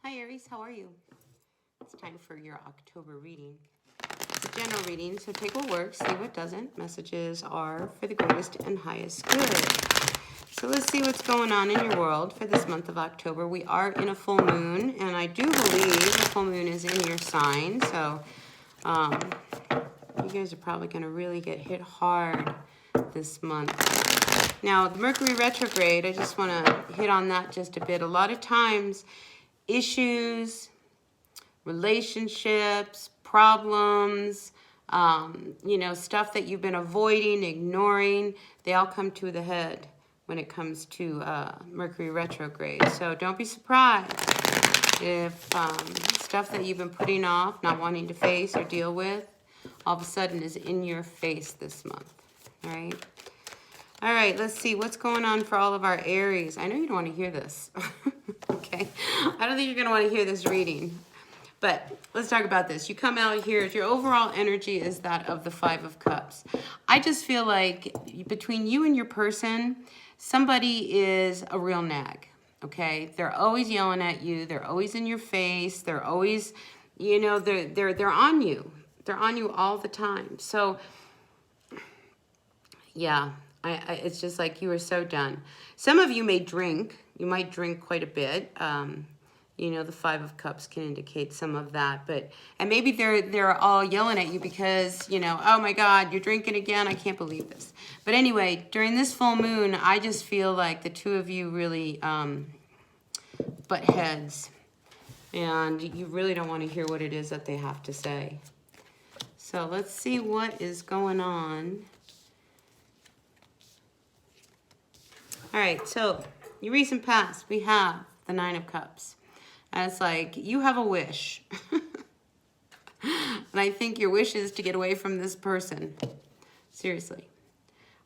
Hi Aries, how are you? It's time for your October reading. It's a general reading, so take what works, leave what doesn't. Messages are for the greatest and highest good. So let's see what's going on in your world for this month of October. We are in a full moon, and I do believe the full moon is in your sign, so you guys are probably going to really get hit hard this month. Now, the Mercury retrograde, I just want to hit on that just a bit. A lot of times, issues, relationships, problems, stuff that you've been avoiding, ignoring, they all come to the head when it comes to Mercury retrograde. So don't be surprised if stuff that you've been putting off, not wanting to face or deal with, all of a sudden is in your face this month. All right? All right, let's see what's going on for all of our Aries. I know you don't want to hear this. Okay? I don't think you're going to want to hear this reading. But let's talk about this. You come out here, your overall energy is that of the Five of Cups. I just feel like between you and your person, somebody is a real nag, okay? They're always yelling at you. They're always in your face. They're always, they're on you. They're on you all the time. So, yeah, it's just like you are so done. Some of you may drink. You might drink quite a bit. The Five of Cups can indicate some of that, and maybe they're all yelling at you because, oh my God, you're drinking again. I can't believe this. But anyway, during this full moon, I just feel like the two of you really butt heads, and you really don't want to hear what it is that they have to say. So let's see what is going on. All right, so your recent past, we have the Nine of Cups. And it's like, you have a wish. And I think your wish is to get away from this person. Seriously.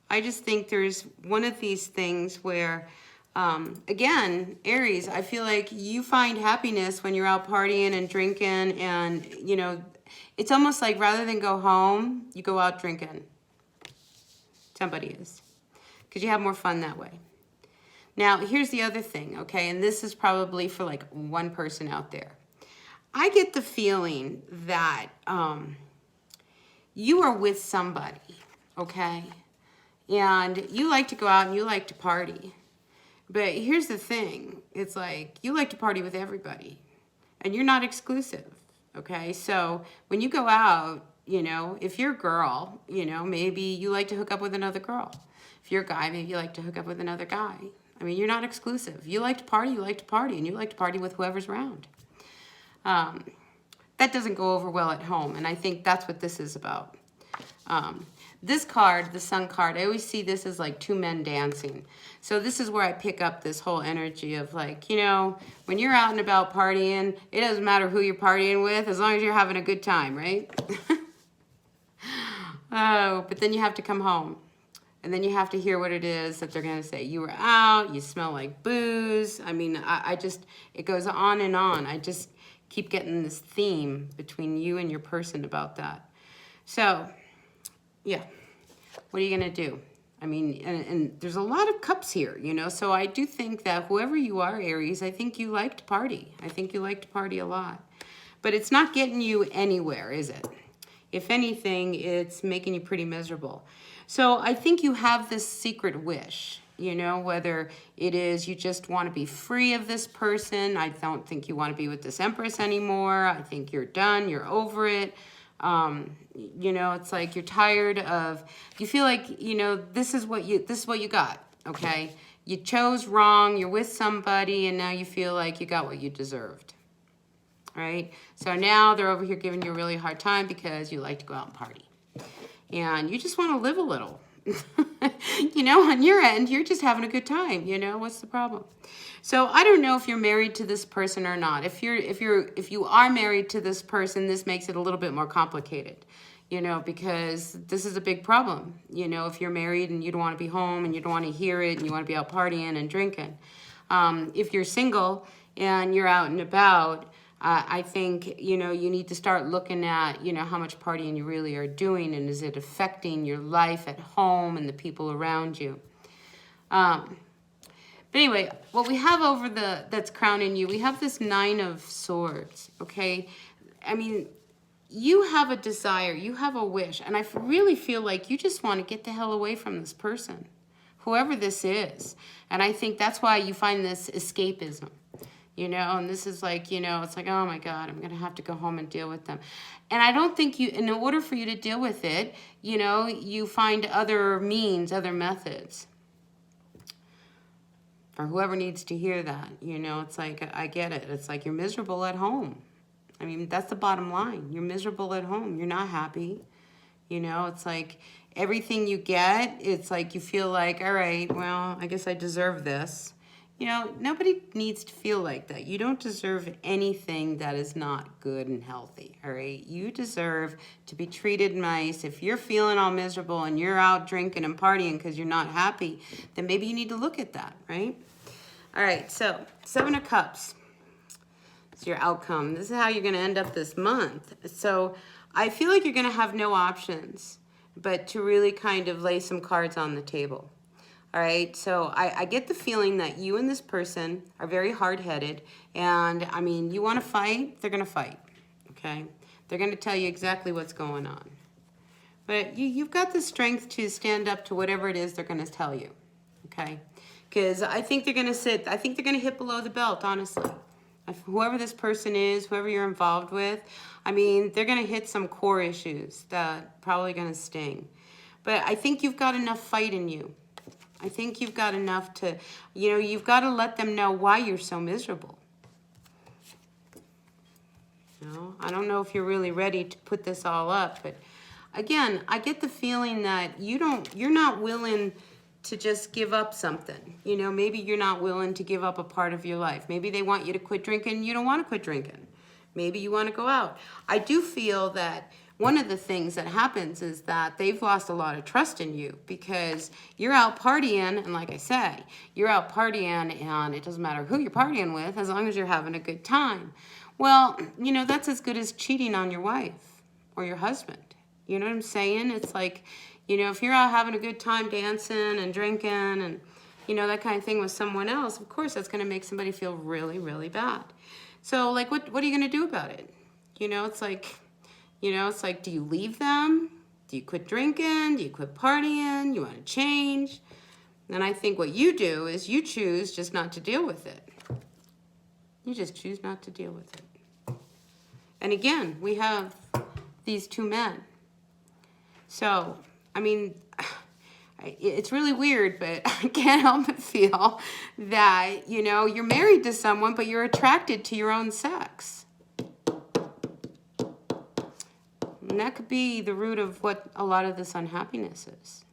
I just think there's one of these things where, again, Aries, I feel like you find happiness when you're out partying and drinking. And, it's almost like rather than go home, you go out drinking. Somebody is. Because you have more fun that way. Now, here's the other thing, okay? And this is probably for like one person out there. I get the feeling that you are with somebody, okay? And you like to go out and you like to party. But here's the thing. It's like you like to party with everybody. And you're not exclusive, okay? So when you go out, if you're a girl, maybe you like to hook up with another girl. If you're a guy, maybe you like to hook up with another guy. I mean, you're not exclusive. You like to party, and you like to party with whoever's around. That doesn't go over well at home, and I think that's what this is about. This card, the Sun card, I always see this as like two men dancing. So this is where I pick up this whole energy of like, when you're out and about partying, it doesn't matter who you're partying with as long as you're having a good time, right? Oh, but then you have to come home. And then you have to hear what it is that they're going to say. You were out, you smell like booze. I mean, it goes on and on. I just keep getting this theme between you and your person about that. So, yeah, what are you going to do? I mean, and there's a lot of cups here, So I do think that whoever you are, Aries, I think you like to party. I think you like to party a lot. But it's not getting you anywhere, is it? If anything, it's making you pretty miserable. So I think you have this secret wish, whether it is you just want to be free of this person. I don't think you want to be with this Empress anymore. I think you're done. You're over it. It's like you're tired of, you feel like, this is what you got, okay? You chose wrong. You're with somebody, and now you feel like you got what you deserved. Right? So now they're over here giving you a really hard time because you like to go out and party. And you just want to live a little. On your end, you're just having a good time. What's the problem? So I don't know if you're married to this person or not. If you are married to this person, this makes it a little bit more complicated. Because this is a big problem. If you're married and you don't want to be home and you don't want to hear it and you want to be out partying and drinking. If you're single and you're out and about, I think, you need to start looking at, how much partying you really are doing, and is it affecting your life at home and the people around you? But anyway, what we have over that's crowning you, we have this Nine of Swords, okay? I mean, you have a desire, you have a wish, and I really feel like you just want to get the hell away from this person, whoever this is. And I think that's why you find this escapism, you know, and this is like, you know, it's like, oh my God, I'm going to have to go home and deal with them. And I don't think you, in order for you to deal with it, you know, you find other means, other methods. For whoever needs to hear that, you know, it's like, I get it. It's like you're miserable at home. I mean, that's the bottom line. You're miserable at home. You're not happy. You know, it's like everything you get, it's like you feel like, all right, well, I guess I deserve this. You know, nobody needs to feel like that. You don't deserve anything that is not good and healthy, all right? You deserve to be treated nice. If you're feeling all miserable and you're out drinking and partying because you're not happy, then maybe you need to look at that, right? All right, so 7 of Cups. It's your outcome. This is how you're going to end up this month. So I feel like you're going to have no options but to really kind of lay some cards on the table. All right, so I get the feeling that you and this person are very hard-headed, and I mean, you want to fight, they're going to fight, okay? They're going to tell you exactly what's going on. But you've got the strength to stand up to whatever it is they're going to tell you, okay? Because I think they're going to I think they're going to hit below the belt, honestly. Whoever this person is, whoever you're involved with, I mean, they're going to hit some core issues that probably going to sting. But I think you've got enough fight in you. I think you've got enough to, you know, you've got to let them know why you're so miserable. You know, I don't know if you're really ready to put this all up, but again, I get the feeling that you're not willing to just give up something. You know, maybe you're not willing to give up a part of your life. Maybe they want you to quit drinking. You don't want to quit drinking. Maybe you want to go out. I do feel that one of the things that happens is that they've lost a lot of trust in you because you're out partying, and like I say, you're out partying, and it doesn't matter who you're partying with as long as you're having a good time. Well, you know, that's as good as cheating on your wife or your husband. You know what I'm saying? It's like, you know, if you're out having a good time dancing and drinking and, you know, that kind of thing with someone else, of course that's going to make somebody feel really, really bad. So, like, what are you going to do about it? You know, it's like, do you leave them? Do you quit drinking? Do you quit partying? You want to change? And I think what you do is you choose just not to deal with it. You just choose not to deal with it. And again, we have these 2 men. So, I mean, it's really weird, but I can't help but feel that, you know, you're married to someone, but you're attracted to your own sex. And that could be the root of what a lot of this unhappiness is.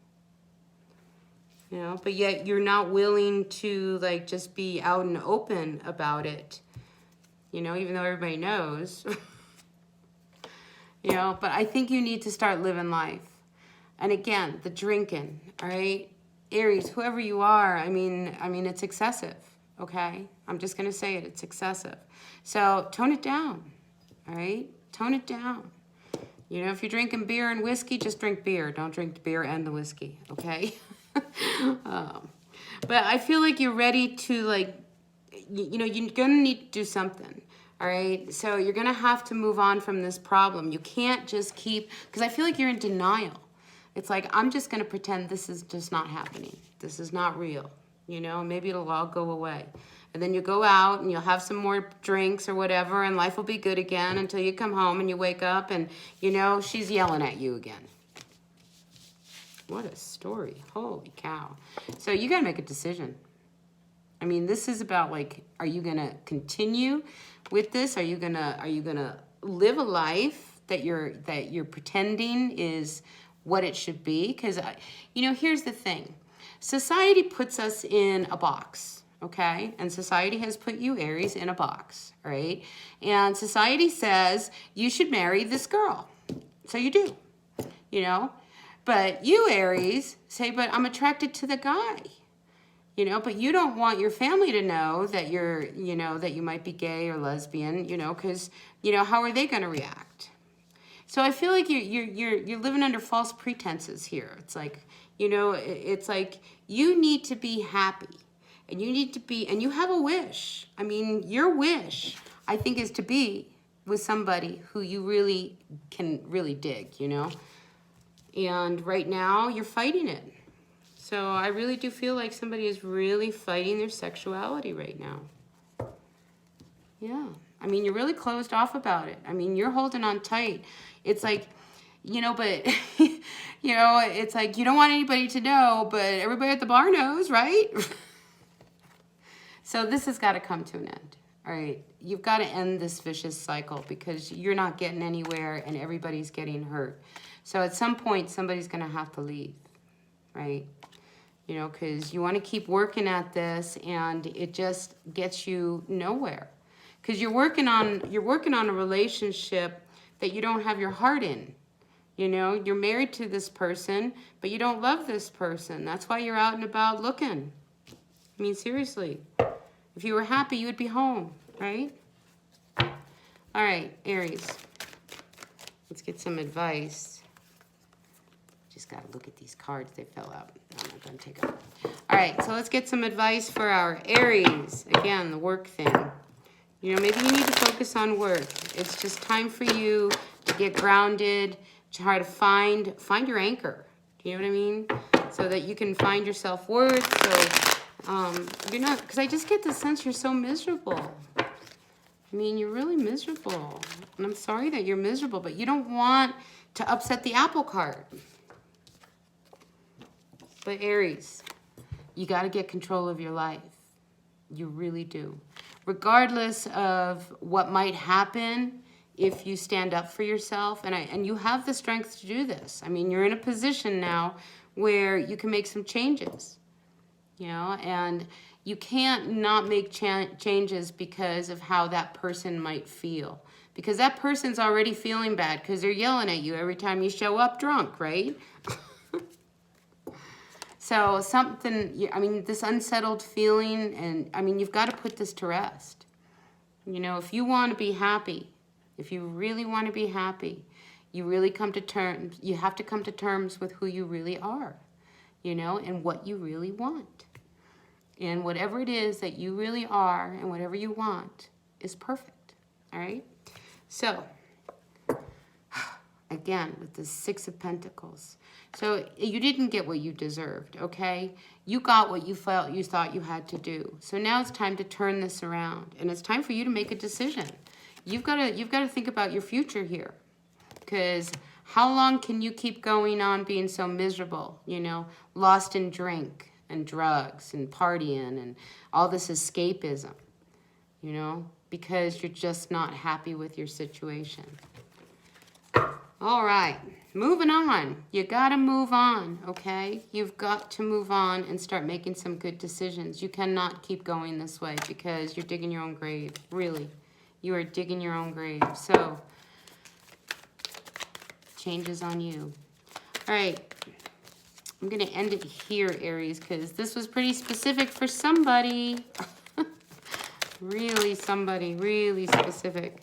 You know, but yet you're not willing to, like, just be out and open about it. You know, even though everybody knows. You know, but I think you need to start living life. And again, the drinking, all right? Aries, whoever you are, I mean, it's excessive, okay? I'm just going to say it, it's excessive. So tone it down, all right? Tone it down. You know, if you're drinking beer and whiskey, just drink beer. Don't drink the beer and the whiskey, okay? But I feel like you're ready to, like, you know, you're going to need to do something. All right, so you're going to have to move on from this problem. You can't just keep, because I feel like you're in denial. It's like, I'm just going to pretend this is just not happening. This is not real. You know, maybe it'll all go away. And then you go out and you'll have some more drinks or whatever, and life will be good again until you come home and you wake up and, you know, she's yelling at you again. What a story. Holy cow. So you got to make a decision. I mean, this is about, like, are you going to continue with this? Are you going to live a life that you're pretending is what it should be? Because, you know, here's the thing. Society puts us in a box, okay? And society has put you, Aries, in a box, right? And society says you should marry this girl. So you do, you know? But you, Aries, say, but I'm attracted to the guy. You know, but you don't want your family to know that you're, you know, that you might be gay or lesbian, you know, because, you know, how are they going to react? So I feel like you're living under false pretenses here. It's like, you know, it's like you need to be happy. And you need to be, and you have a wish. I mean, your wish, I think, is to be with somebody who you really can really dig, you know? And right now, you're fighting it. So I really do feel like somebody is really fighting their sexuality right now. Yeah. I mean, you're really closed off about it. I mean, you're holding on tight. It's like, you know, but, you know, it's like you don't want anybody to know, but everybody at the bar knows, right? So this has got to come to an end. All right. You've got to end this vicious cycle because you're not getting anywhere and everybody's getting hurt. So at some point, somebody's going to have to leave, right? You know, because you want to keep working at this and it just gets you nowhere. Because you're working on a relationship that you don't have your heart in. You know, you're married to this person, but you don't love this person. That's why you're out and about looking. I mean, seriously. If you were happy, you would be home, right? All right, Aries. Let's get some advice. Just got to look at these cards. They fell out. I'm not going to take them. All right, so let's get some advice for our Aries. Again, the work thing. You know, maybe you need to focus on work. It's just time for you to get grounded, try to find your anchor. Do you know what I mean? So that you can find your self-worth. So you're not, because I just get the sense you're so miserable. I mean, you're really miserable. And I'm sorry that you're miserable, but you don't want to upset the apple cart. But Aries, you got to get control of your life. You really do. Regardless of what might happen if you stand up for yourself, and you have the strength to do this. I mean, you're in a position now where you can make some changes, you know, and you can't not make changes because of how that person might feel. Because that person's already feeling bad because they're yelling at you every time you show up drunk, right? So something, I mean, this unsettled feeling, and I mean, you've got to put this to rest. You know, if you want to be happy, if you really want to be happy, you really you have to come to terms with who you really are, you know, and what you really want. And whatever it is that you really are and whatever you want is perfect, all right? So, again, with the Six of Pentacles. So you didn't get what you deserved, okay? You got what you thought you had to do. So now it's time to turn this around, and it's time for you to make a decision. You've got to think about your future here, because how long can you keep going on being so miserable, you know, lost in drink and drugs and partying and all this escapism, you know, because you're just not happy with your situation. All right, moving on. You got to move on, okay? You've got to move on and start making some good decisions. You cannot keep going this way because you're digging your own grave, really. You are digging your own grave. So, change is on you. All right, I'm going to end it here, Aries, because this was pretty specific for somebody. Really somebody, really specific.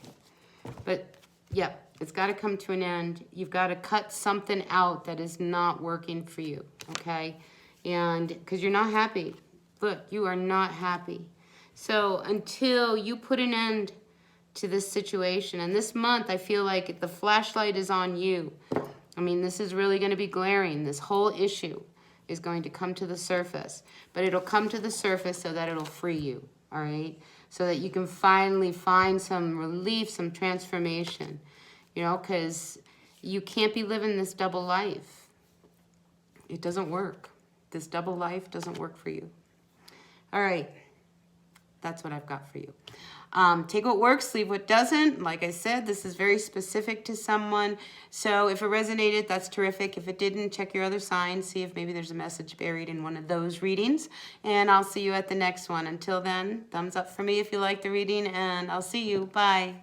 But, yeah. It's got to come to an end. You've got to cut something out that is not working for you, okay? And because you're not happy. Look, you are not happy. So until you put an end to this situation, and this month I feel like the flashlight is on you. I mean, this is really going to be glaring. This whole issue is going to come to the surface. But it'll come to the surface so that it'll free you, all right? So that you can finally find some relief, some transformation. You know, because you can't be living this double life. It doesn't work. This double life doesn't work for you. All right. That's what I've got for you. Take what works, leave what doesn't. Like I said, this is very specific to someone. So if it resonated, that's terrific. If it didn't, check your other signs. See if maybe there's a message buried in one of those readings. And I'll see you at the next one. Until then, thumbs up for me if you like the reading, and I'll see you. Bye.